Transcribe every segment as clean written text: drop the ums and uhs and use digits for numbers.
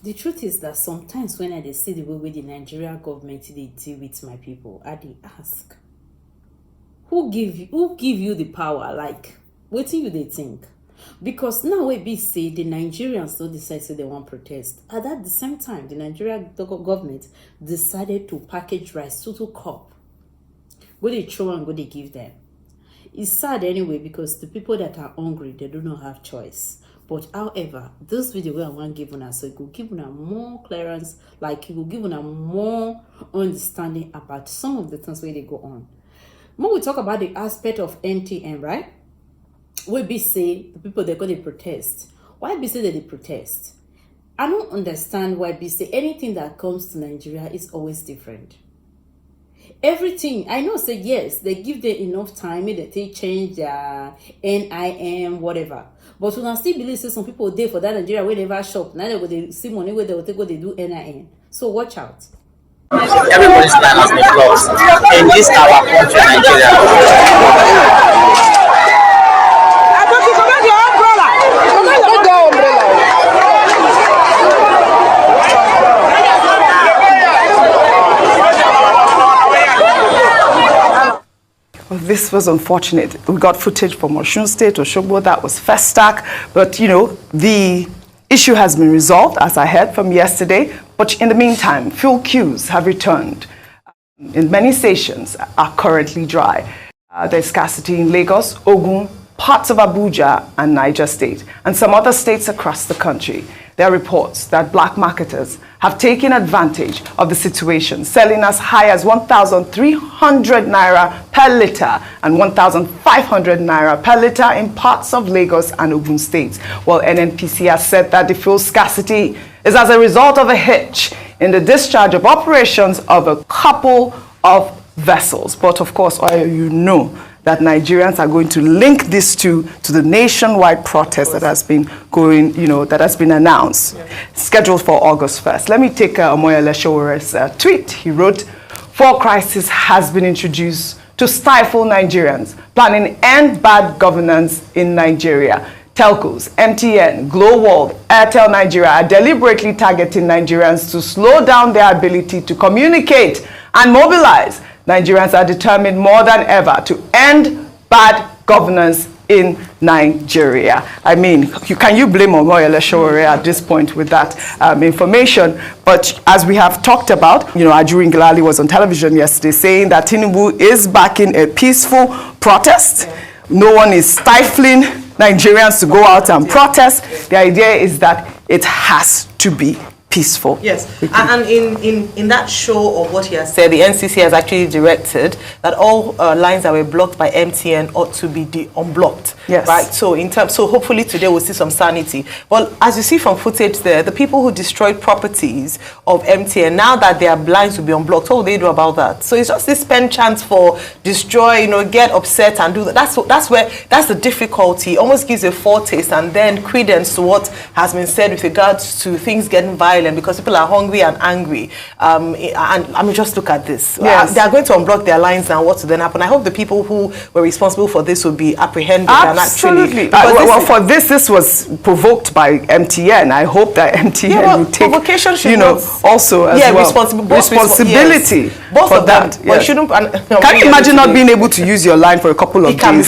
The truth is that sometimes when I see the way the Nigerian government they deal with my people, I dey ask, who give you the power? Like, what do you they think? Because now we be say the Nigerians don't decide they want protest. At the same time, the Nigerian government decided to package rice to cup. Go they throw and go they give them. It's sad anyway because the people that are hungry, they do not have choice. But however, this video where I want give una, so it will give una more clearance, like it will give una more understanding about some of the things where they go on. When we talk about the aspect of MTN, right? We be say the people they're going to protest. Why be say that they protest? I don't understand why be say anything that comes to Nigeria is always different. Everything I know say yes, they give them enough time, maybe they change their NIM, whatever. But when I still believe say some people there for that Nigeria where they never shop, now they see money where they will take what they do NIN. So watch out. Everybody's life has been lost in this our country, Nigeria. This was unfortunate. We got footage from Osun State, Osogbo, that was Festac. But, you know, the issue has been resolved, as I heard from yesterday. But in the meantime, fuel queues have returned. In many stations are currently dry. There's scarcity in Lagos, Ogun, parts of Abuja and Niger State, and some other states across the country. There are reports that black marketers have taken advantage of the situation, selling as high as 1,300 naira per litre and 1,500 naira per litre in parts of Lagos and Ogun states. Well, NNPC has said that the fuel scarcity is as a result of a hitch in the discharge of operations of a couple of vessels. But of course, you know that Nigerians are going to link this to the nationwide protest that has been going, you know, that has been announced, scheduled for August 1st. Let me take Omoyele Showere's tweet. He wrote, "For crisis has been introduced to stifle Nigerians, planning end bad governance in Nigeria. Telcos, MTN, Glow World, Airtel Nigeria are deliberately targeting Nigerians to slow down their ability to communicate and mobilize. Nigerians are determined more than ever to end bad governance in Nigeria." I mean, can you blame Omoyele Sowore at this point with that information? But as we have talked about, you know, Ajuri Ngelale was on television yesterday saying that Tinubu is backing a peaceful protest. No one is stifling Nigerians to go out and protest. The idea is that it has to be peaceful. Yes, and in that show of what he has said, the NCC has actually directed that all lines that were blocked by MTN ought to be unblocked. Yes. Right. So hopefully today we'll see some sanity. Well, as you see from footage there, the people who destroyed properties of MTN, now that their lines will be unblocked, what will they do about that? So it's just this pen chance for destroy, you know, get upset and do that. That's the difficulty. Almost gives a foretaste and then credence to what has been said with regards to things getting violent because people are hungry and angry. And I mean, just look at this. Yes. They are going to unblock their lines now. What will then happen? I hope the people who were responsible for this will be apprehended. Absolutely. This was provoked by MTN. I hope that MTN will take, also as well, responsibility both for of that. Them, yes. Can you imagine not being able to use your line for a couple of days?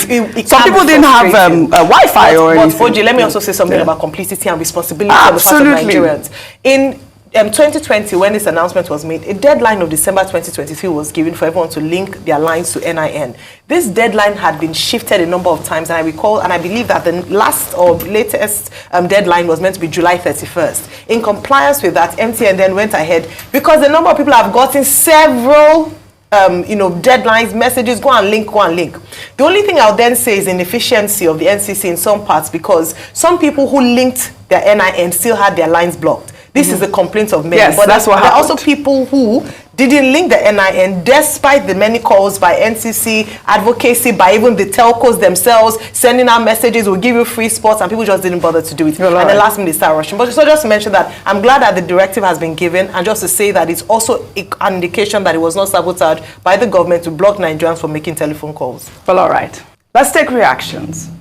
Some people didn't have Wi-Fi or anything. But Oji, let me also say something about complicity and responsibility Absolutely. on the part of Nigerians. In 2020, when this announcement was made, a deadline of December 2023 was given for everyone to link their lines to NIN. This deadline had been shifted a number of times, and I recall, and I believe that the last or latest deadline was meant to be July 31st. In compliance with that, MTN then went ahead, because the number of people have gotten several deadlines, messages, go and link. The only thing I'll then say is inefficiency of the NCC in some parts, because some people who linked their NIN still had their lines blocked. This is the complaint of many. Yes, but that's what there are happened. also people who didn't link the NIN despite the many calls by NCC, advocacy by even the telcos themselves, sending out messages, we'll give you free spots, and people just didn't bother to do it. And then last minute they start rushing. But so just to mention that I'm glad that the directive has been given, and just to say that it's also an indication that it was not sabotaged by the government to block Nigerians from making telephone calls. Well, all right. Let's take reactions.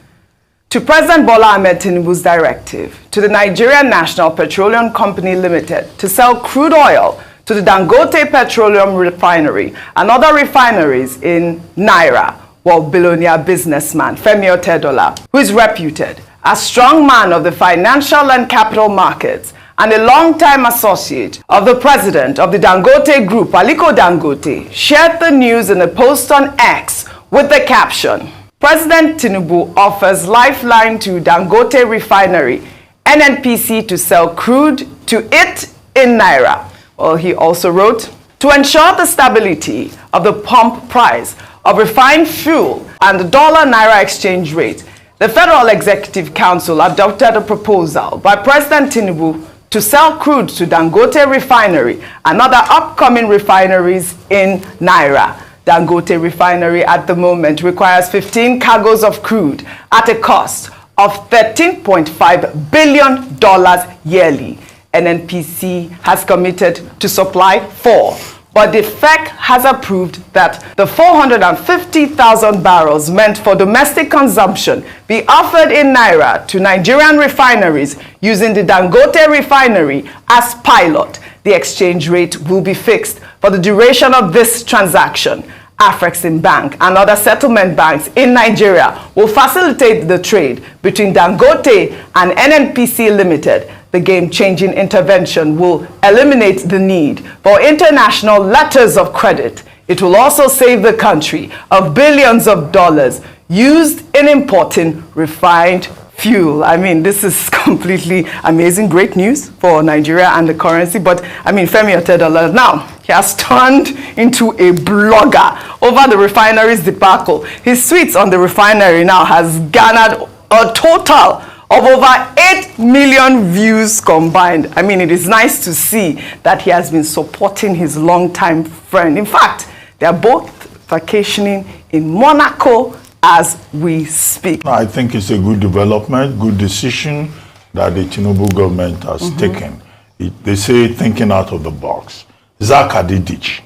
to President Bola Ahmed Tinubu's directive to the Nigerian National Petroleum Company Limited to sell crude oil to the Dangote Petroleum Refinery and other refineries in Naira, while billionaire businessman Femi Otedola, who is reputed as strong man of the financial and capital markets and a long-time associate of the president of the Dangote Group, Aliko Dangote, shared the news in a post on X with the caption, President Tinubu offers lifeline to Dangote Refinery, NNPC to sell crude to it in Naira. Well, he also wrote, to ensure the stability of the pump price of refined fuel and the dollar-naira exchange rate, the Federal Executive Council adopted a proposal by President Tinubu to sell crude to Dangote Refinery and other upcoming refineries in Naira. Dangote Refinery at the moment requires 15 cargoes of crude at a cost of $13.5 billion yearly. NNPC has committed to supply 4, but the FEC has approved that the 450,000 barrels meant for domestic consumption be offered in Naira to Nigerian refineries using the Dangote Refinery as pilot. The exchange rate will be fixed for the duration of this transaction. Afrexim Bank and other settlement banks in Nigeria will facilitate the trade between Dangote and NNPC Limited. The game-changing intervention will eliminate the need for international letters of credit. It will also save the country of billions of dollars used in importing refined fuel. I mean, this is completely amazing, great news for Nigeria and the currency. But I mean, Femi Otedola now, he has turned into a blogger over the refinery's debacle. His tweets on the refinery now has garnered a total of over 8 million views combined. I mean, it is nice to see that he has been supporting his longtime friend. In fact, they are both vacationing in Monaco as we speak. I think it's a good development, good decision that the Tinubu government has taken. They say thinking out of the box. Zak Adidich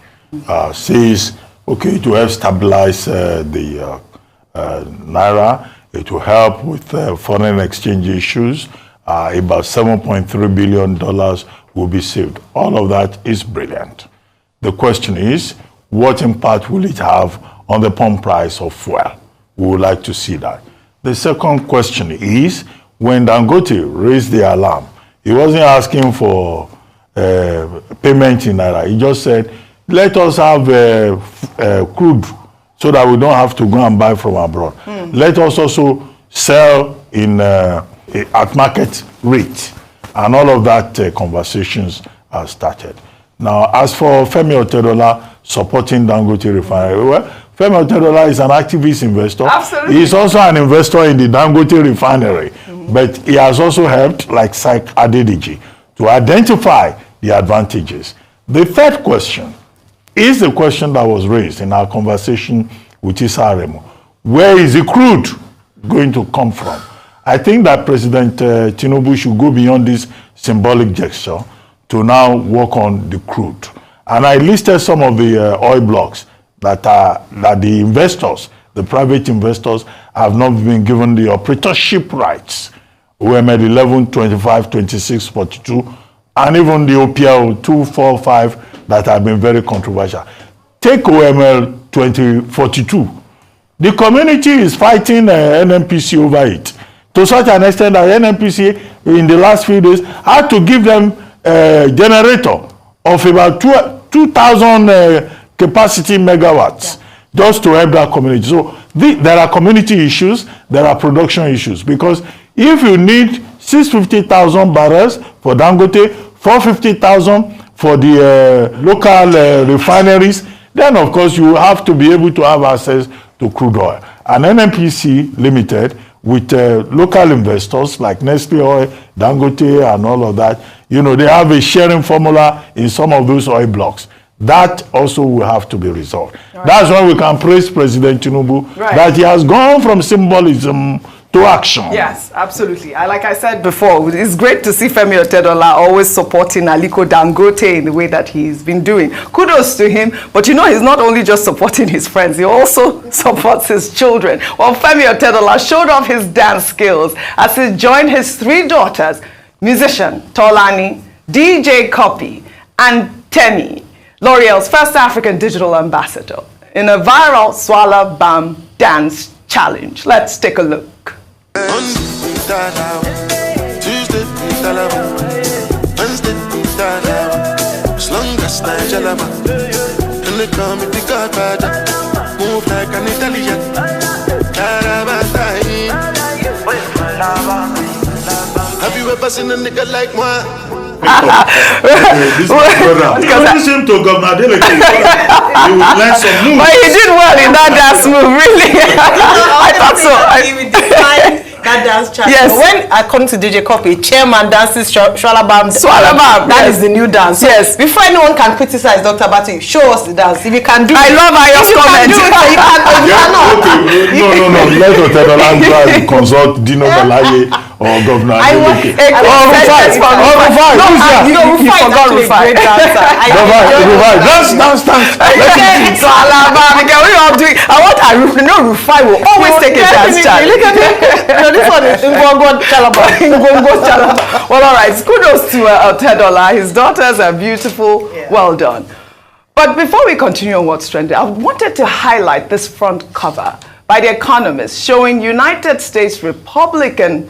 says, okay, to help stabilize the Naira, it will help with foreign exchange issues. About $7.3 billion will be saved. All of that is brilliant. The question is, what impact will it have on the pump price of fuel? We would like to see that. The second question is, when Dangote raised the alarm, he wasn't asking for payment in Naira. He just said, let us have crude so that we don't have to go and buy from abroad. Let us also sell in at market rate. And all of that conversations are started. Now, as for Femi Otedola supporting Dangote Refinery, well, Femi Otedola is an activist investor. Absolutely. He is also an investor in the Dangote Refinery. But he has also helped, like Zak Adidiji, to identify the advantages. The third question is the question that was raised in our conversation with Issa Aremu. Where is the crude going to come from? I think that President Tinubu should go beyond this symbolic gesture to now work on the crude. And I listed some of the oil blocks that the investors, the private investors, have not been given the operatorship rights. OML 11, 25, 26, 42, and even the OPL 245 that have been very controversial. Take OML 2042. The community is fighting NNPC over it, to such an extent that NNPC in the last few days had to give them a generator of about 2,000 capacity megawatts just to help that community. So there are community issues, there are production issues, because if you need 650,000 barrels for Dangote, 450,000 for the local refineries, then of course you have to be able to have access to crude oil. And NNPC Limited, with local investors like Nestle Oil, Dangote, and all of that, you know, they have a sharing formula in some of those oil blocks. That also will have to be resolved. Right. That's why we can praise President Tinubu, that he has gone from symbolism to action. Yes, absolutely. Like I said before, it's great to see Femi Otedola always supporting Aliko Dangote in the way that he's been doing. Kudos to him. But you know, he's not only just supporting his friends, he also supports his children. Well, Femi Otedola showed off his dance skills as he joined his 3 daughters, musician Tolani, DJ Copy, and Temi, L'Oreal's first African digital ambassador, in a viral Swala Bam dance challenge. Let's take a look. Move like an Italian. Have you ever seen a nigga like moi? Listen to Governor Adeleke. You will learn some moves. But he did well in that dance move, really. I thought so. That dance challenge. Yes. When according to DJ Copy, chairman dances Swalabam. Swalabam. That Yes. is the new dance. Yes. Before anyone can criticize Dr. Batu, show us the dance. If you can do I it. love Ayo's If you can comment. do it, you can. If you cannot. No. Let Otedola go and consult Dino Balaye or Governor Adeleke. Rufai. You forgot Rufai. Dance. I want Rufai will always take a dance challenge. Look at me. No, this one is Ngongo Chalaba. Well, all right. Kudos to Otedola. His daughters are beautiful. Yeah. Well done. But before we continue on what's trending, I wanted to highlight this front cover by The Economist showing United States Republican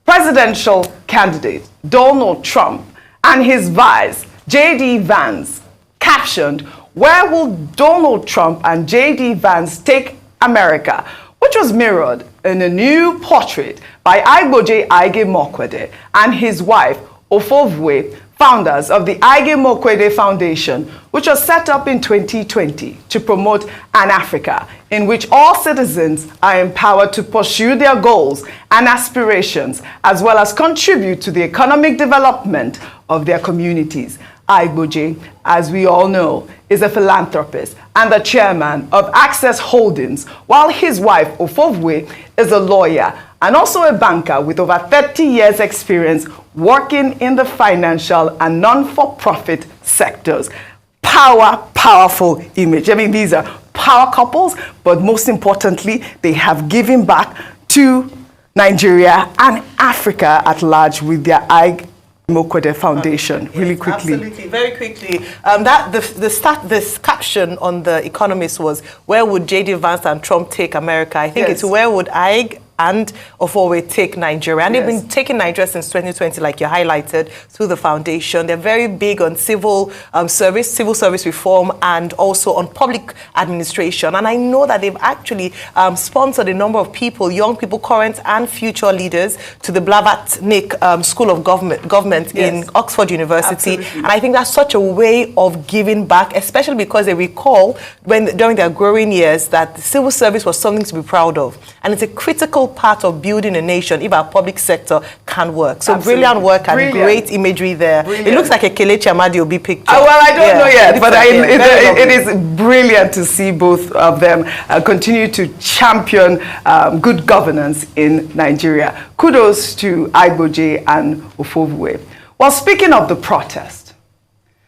presidential candidate Donald Trump and his vice J.D. Vance, captioned, "Where will Donald Trump and J.D. Vance take America?" which was mirrored in a new portrait by Igboje Aige Mokwede and his wife Ofovwe, founders of the Aige Mokwede Foundation, which was set up in 2020 to promote an Africa in which all citizens are empowered to pursue their goals and aspirations, as well as contribute to the economic development of their communities. Igboje, as we all know, is a philanthropist and the chairman of Access Holdings, while his wife, Ofovwe, is a lawyer and also a banker with over 30 years' experience working in the financial and non-for-profit sectors. Powerful image. I mean, these are power couples, but most importantly, they have given back to Nigeria and Africa at large with their Mokwede Foundation. Yes, really quickly. Absolutely, very quickly. This caption on The Economist was, "Where would J.D. Vance and Trump take America?" I think it's "Where would Ig and Ofowe take Nigeria?" And they've been taking Nigeria since 2020, like you highlighted, through the foundation. They're very big on civil service reform, and also on public administration. And I know that they've actually sponsored a number of people, young people, current and future leaders, to the Blavatnik School of Government in Oxford University. Absolutely. And I think that's such a way of giving back, especially because they recall during their growing years that the civil service was something to be proud of. And it's a critical part of building a nation if our public sector can work. So Absolutely. brilliant work and Brilliant. great imagery there. Brilliant. It looks like a Kelechi Amadi Obi picture. Well, I don't know yet, but it is. is brilliant to see both of them continue to champion good governance in Nigeria. Kudos to Igboje and Ofovwe. Well, speaking of the protest,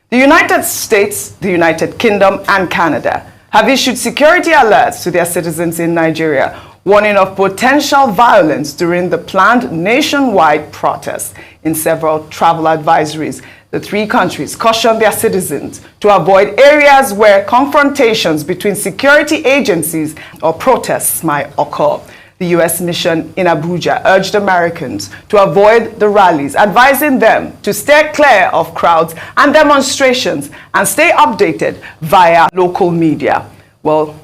the United States, the United Kingdom, and Canada have issued security alerts to their citizens in Nigeria, warning of potential violence during the planned nationwide protests. In several travel advisories, the 3 countries caution their citizens to avoid areas where confrontations between security agencies or protests might occur. The U.S. mission in Abuja urged Americans to avoid the rallies, advising them to stay clear of crowds and demonstrations and stay updated via local media. Well,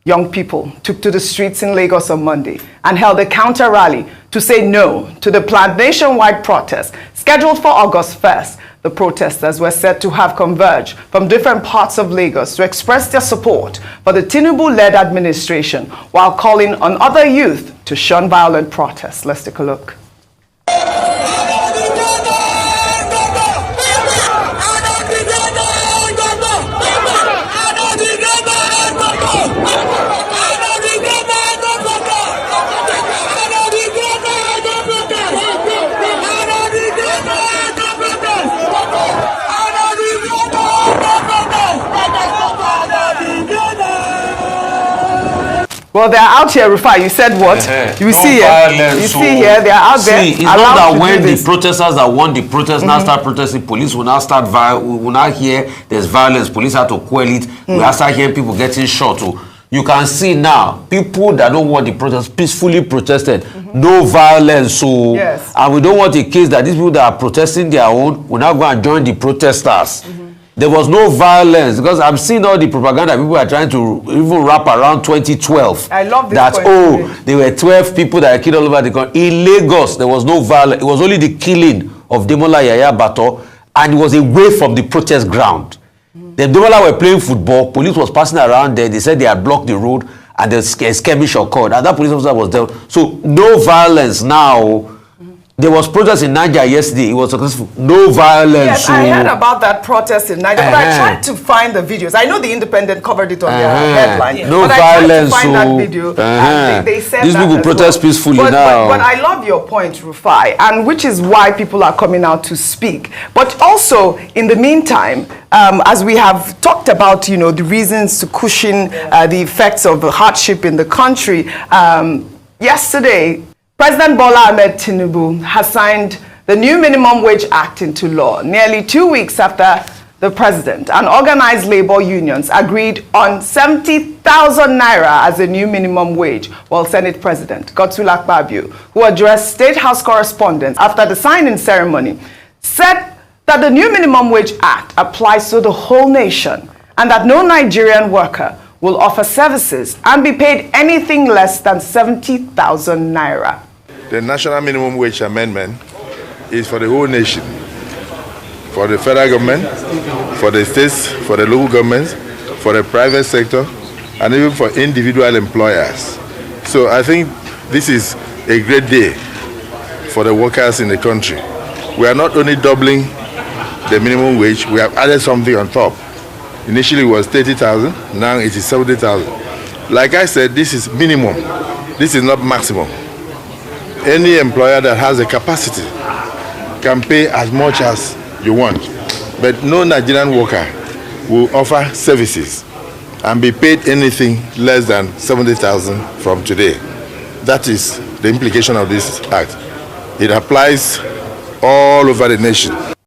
young people took to the streets in Lagos on Monday and held a counter rally to say no to the planned nationwide protest scheduled for August 1st. The protesters were said to have converged from different parts of Lagos to express their support for the Tinubu-led administration while calling on other youth to shun violent protests. Let's take a look. Well, they're out here, Rufai. You said what? You see here. You see here, they're out there. See, it's not that when the protesters that won the protest now start protesting, police will now start we will now hear there's violence, police have to quell it. We have start hearing people getting shot. So you can see now, people that don't want the protest peacefully protested. No violence. So and we don't want a case that these people that are protesting their own will now go and join the protesters. There was no violence because I'm seeing all the propaganda people are trying to even wrap around 2012. I love this that there were 12 people that were killed all over the country. In Lagos, there was no violence. It was only the killing of Demola Yaya Bato, and it was away from the protest ground. The Demola were playing football. Police was passing around there. They said they had blocked the road, and the skirmish occurred. And that police officer was there. So no violence now. There was protest in Niger yesterday. It was successful. No violence. Yes, I heard about that protest in Niger, but I tried to find the videos. I know the Independent covered it on their headline. No but violence. I tried to find that video. And they said these people protest peacefully now. But I love your point, Rufai, and which is why people are coming out to speak. But also, in the meantime, as we have talked about, you know, the reasons to cushion the effects of the hardship in the country, yesterday, President Bola Ahmed Tinubu has signed the new Minimum Wage Act into law, nearly 2 weeks after the president and organized labor unions agreed on 70,000 naira as a new minimum wage, while Senate President Godswill Akpabio, who addressed State House correspondents after the signing ceremony, said that the new Minimum Wage Act applies to the whole nation and that no Nigerian worker will offer services and be paid anything less than 70,000 naira. The National Minimum Wage Amendment is for the whole nation, for the federal government, for the states, for the local governments, for the private sector, and even for individual employers. So I think this is a great day for the workers in the country. We are not only doubling the minimum wage, we have added something on top. Initially it was 30,000, now it is 70,000. Like I said, this is minimum, this is not maximum. Any employer that has a capacity can pay as much as you want, but no Nigerian worker will offer services and be paid anything less than 70,000 from today. That is the implication of this act. It applies all over the nation.